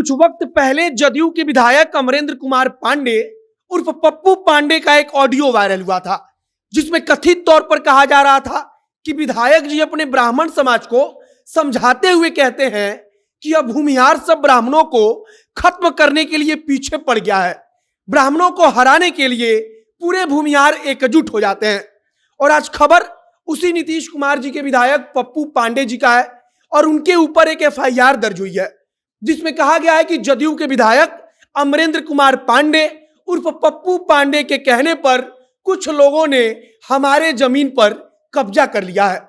कुछ वक्त पहले जदयू के विधायक अमरेंद्र कुमार पांडे उर्फ पप्पू पांडे का एक ऑडियो वायरल हुआ था, जिसमें कथित तौर पर कहा जा रहा था कि विधायक जी अपने ब्राह्मण समाज को समझाते हुए कहते हैं कि अब भूमिहार सब ब्राह्मणों को खत्म करने के लिए पीछे पड़ गया है। ब्राह्मणों को हराने के लिए पूरे भूमिहार एकजुट हो जाते हैं। और आज खबर उसी नीतीश कुमार जी के विधायक पप्पू पांडे जी का है और उनके ऊपर एक एफआईआर दर्ज हुई है, जिसमें कहा गया है कि जदयू के विधायक अमरेंद्र कुमार पांडे उर्फ पप्पू पांडे के कहने पर कुछ लोगों ने हमारे जमीन पर कब्जा कर लिया है।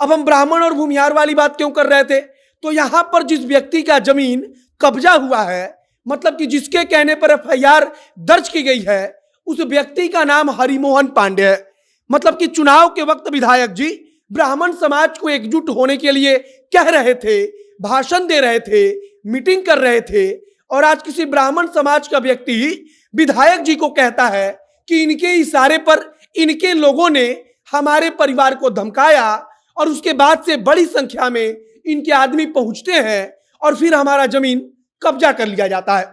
अब हम ब्राह्मण और भूमिहार वाली बात क्यों कर रहे थे, तो यहां पर जिस व्यक्ति का जमीन कब्जा हुआ है, मतलब कि जिसके कहने पर एफआईआर दर्ज की गई है, उस व्यक्ति का नाम हरिमोहन पांडे है। मतलब कि चुनाव के वक्त विधायक जी ब्राह्मण समाज को एकजुट होने के लिए कह रहे थे, भाषण दे रहे थे, मीटिंग कर रहे थे, और आज किसी ब्राह्मण समाज का व्यक्ति विधायक जी को कहता है कि इनके इशारे पर इनके लोगों ने हमारे परिवार को धमकाया और उसके बाद से बड़ी संख्या में इनके आदमी पहुंचते हैं और फिर हमारा जमीन कब्जा कर लिया जाता है।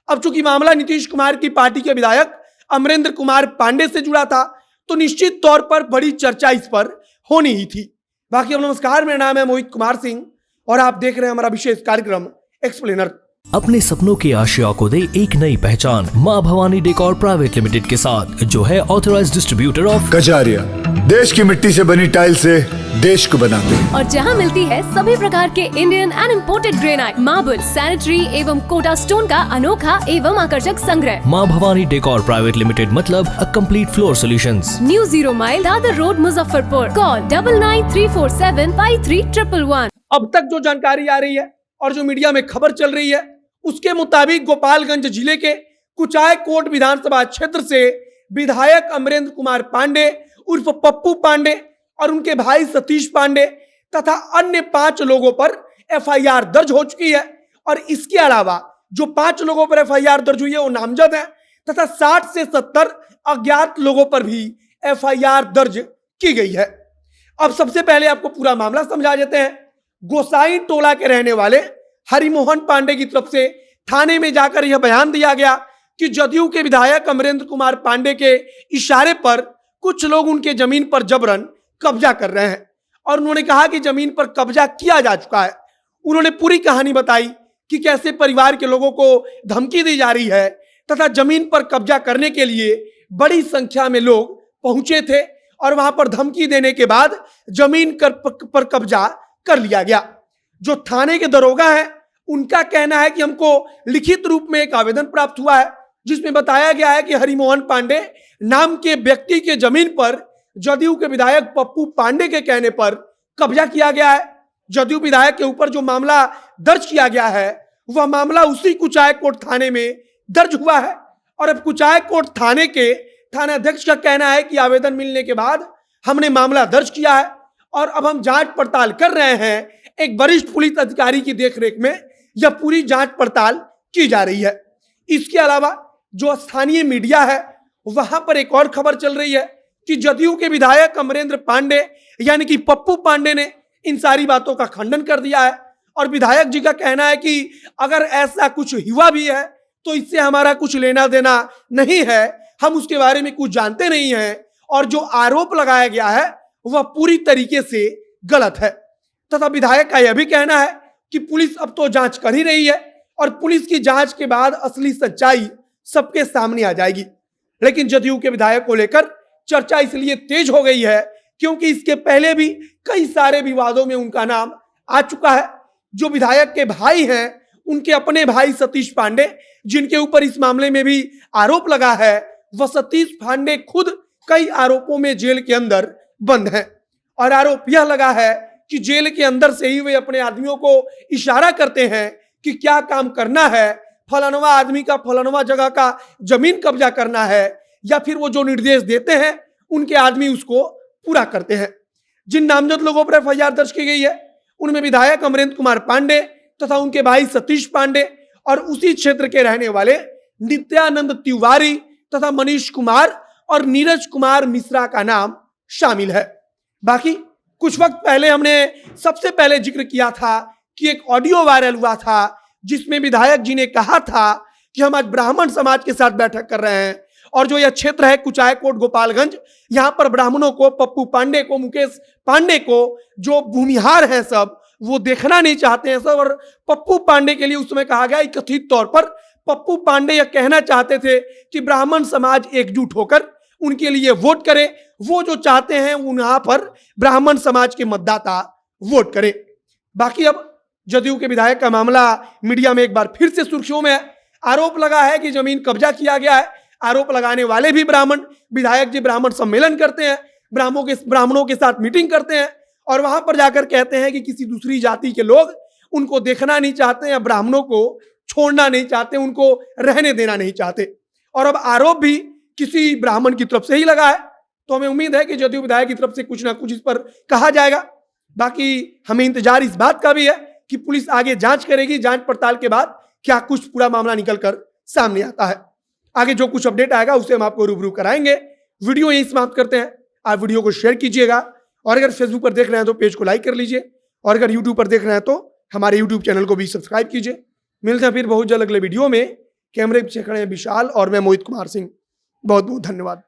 अब चूंकि मामला नीतीश कुमार की पार्टी के विधायक अमरेंद्र कुमार पांडे से जुड़ा था, तो निश्चित तौर पर बड़ी चर्चा इस पर होनी ही थी। बाकी नमस्कार, मेरा नाम है मोहित कुमार सिंह और आप देख रहे हैं हमारा विशेष कार्यक्रम एक्सप्लेनर। अपने सपनों की आशिया को दे एक नई पहचान माँ भवानी डेकोर प्राइवेट लिमिटेड के साथ, जो है ऑथराइज्ड डिस्ट्रीब्यूटर ऑफ कजारिया। देश की मिट्टी से बनी टाइल से देश को बनाते हैं, और जहां मिलती है सभी प्रकार के Indian and imported granite, marble, sanitary एवं कोटा स्टोन का अनोखा एवं आकर्षक संग्रह। माँ भवानी डेकोर प्राइवेट लिमिटेड मतलब a complete floor solutions. New 0 mile Dadar road, Muzaffarpur. Call 9934753111। अब तक जो जानकारी आ रही है और जो मीडिया में खबर चल रही है, उसके मुताबिक गोपालगंज जिले के कुचायकोट विधानसभा क्षेत्र से विधायक अमरेंद्र कुमार पांडे उर्फ पप्पू पांडे और उनके भाई सतीश पांडे तथा अन्य 5 लोगों पर एफआईआर दर्ज हो चुकी है। और इसके अलावा जो 5 लोगों पर एफआईआर दर्ज हुई है वो नामजद है तथा 60 से 70 अज्ञात लोगों पर भी एफआईआर दर्ज की गई है। अब सबसे पहले आपको पूरा मामला समझा देते हैं। गोसाई टोला के रहने वाले हरिमोहन पांडे की तरफ से थाने में जाकर यह बयान दिया गया कि जदयू के विधायक अमरेंद्र कुमार पांडे के इशारे पर कुछ लोग उनके जमीन पर जबरन कब्जा कर रहे हैं और उन्होंने कहा कि जमीन पर कब्जा किया जा चुका है। उन्होंने पूरी कहानी बताई कि कैसे परिवार के लोगों को धमकी दी जा रही है तथा जमीन पर कब्जा करने के लिए बड़ी संख्या में लोग पहुंचे थे और वहां पर धमकी देने के बाद जमीन पर कब्जा कर लिया गया। जो थाने के दरोगा हैं, उनका कहना है कि हमको लिखित रूप में एक आवेदन प्राप्त हुआ है जिसमें बताया गया है कि हरिमोहन पांडे नाम के व्यक्ति के जमीन पर जदयू के विधायक पप्पू पांडे के कहने पर कब्जा किया गया है। जदयू विधायक के ऊपर जो मामला दर्ज किया गया है वह मामला उसी कुचायकोट थाने में दर्ज हुआ है। और अब कुचायकोट थाने के थानाध्यक्ष का कहना है कि आवेदन मिलने के बाद हमने मामला दर्ज किया है और अब हम जांच पड़ताल कर रहे हैं। एक वरिष्ठ पुलिस अधिकारी की देखरेख में यह पूरी जांच पड़ताल की जा रही है। इसके अलावा जो स्थानीय मीडिया है वहां पर एक और खबर चल रही है कि जदयू के विधायक अमरेंद्र पांडे यानी कि पप्पू पांडे ने इन सारी बातों का खंडन कर दिया है और विधायक जी का कहना है कि अगर ऐसा कुछ हुआ भी है तो इससे हमारा कुछ लेना देना नहीं है, हम उसके बारे में कुछ जानते नहीं हैं और जो आरोप लगाया गया है वह पूरी तरीके से गलत है। तथा विधायक का यह भी कहना है कि पुलिस अब तो जांच कर ही रही है और पुलिस की जांच के बाद असली सच्चाई सबके सामने आ जाएगी। लेकिन जदयू के विधायक को लेकर चर्चा इसलिए तेज हो गई है क्योंकि इसके पहले भी कई सारे विवादों में उनका नाम आ चुका है। जो विधायक के भाई हैं, उनके अपने भाई सतीश पांडे, जिनके ऊपर इस मामले में भी आरोप लगा है, वह सतीश पांडे खुद कई आरोपों में जेल के अंदर बंद हैं और आरोप यह लगा है कि जेल के अंदर से ही वे अपने आदमियों को इशारा करते हैं कि क्या काम करना है, फलानवा आदमी का फलानवा जगह का जमीन कब्जा करना है, या फिर वो जो निर्देश देते हैं उनके आदमी उसको पूरा करते हैं। जिन नामजद लोगों पर एफआईआर दर्ज की गई है उनमें विधायक अमरेंद्र कुमार पांडे तथा उनके भाई सतीश पांडे और उसी क्षेत्र के रहने वाले नित्यानंद तिवारी तथा मनीष कुमार और नीरज कुमार मिश्रा का नाम शामिल है। बाकी कुछ वक्त पहले हमने सबसे पहले जिक्र किया था कि एक ऑडियो वायरल हुआ था जिसमें विधायक जी ने कहा था कि हम आज ब्राह्मण समाज के साथ बैठक कर रहे हैं और जो यह क्षेत्र है कुचायकोट गोपालगंज, यहाँ पर ब्राह्मणों को, पप्पू पांडे को, मुकेश पांडे को, जो भूमिहार हैं सब, वो देखना नहीं चाहते हैं सब। और पप्पू पांडे के लिए उस समय कहा गया, कथित तौर पर पप्पू पांडे यह कहना चाहते थे कि ब्राह्मण समाज एकजुट होकर उनके लिए वोट करे, वो जो चाहते हैं वहां पर ब्राह्मण समाज के मतदाता वोट करे। बाकी अब जदयू के विधायक का मामला मीडिया में एक बार फिर से सुर्खियों में है। आरोप लगा है कि जमीन कब्जा किया गया है। आरोप लगाने वाले भी ब्राह्मण, विधायक जी ब्राह्मण सम्मेलन करते हैं, ब्राह्मणों के साथ मीटिंग करते हैं और वहां पर जाकर कहते हैं कि किसी दूसरी जाति के लोग उनको देखना नहीं चाहते या ब्राह्मणों को छोड़ना नहीं चाहते, उनको रहने देना नहीं चाहते। और अब आरोप भी किसी ब्राह्मण की तरफ से ही लगा है, तो हमें उम्मीद है कि जदयू विधायक की तरफ से कुछ ना कुछ इस पर कहा जाएगा। बाकी हमें इंतजार इस बात का भी है कि पुलिस आगे जांच करेगी, जांच पड़ताल के बाद क्या कुछ पूरा मामला निकल कर सामने आता है। आगे जो कुछ अपडेट आएगा उसे हम आपको रूबरू कराएंगे। वीडियो यही समाप्त करते हैं। आप वीडियो को शेयर कीजिएगा और अगर फेसबुक पर देख रहे हैं तो पेज को लाइक कर लीजिए और अगर यूट्यूब पर देख रहे हैं तो हमारे यूट्यूब चैनल को भी सब्सक्राइब कीजिए। मिलते हैं फिर बहुत जल्द अगले वीडियो में। कैमरे पीछे खड़े हैं विशाल और मैं मोहित कुमार सिंह। बहुत बहुत धन्यवाद।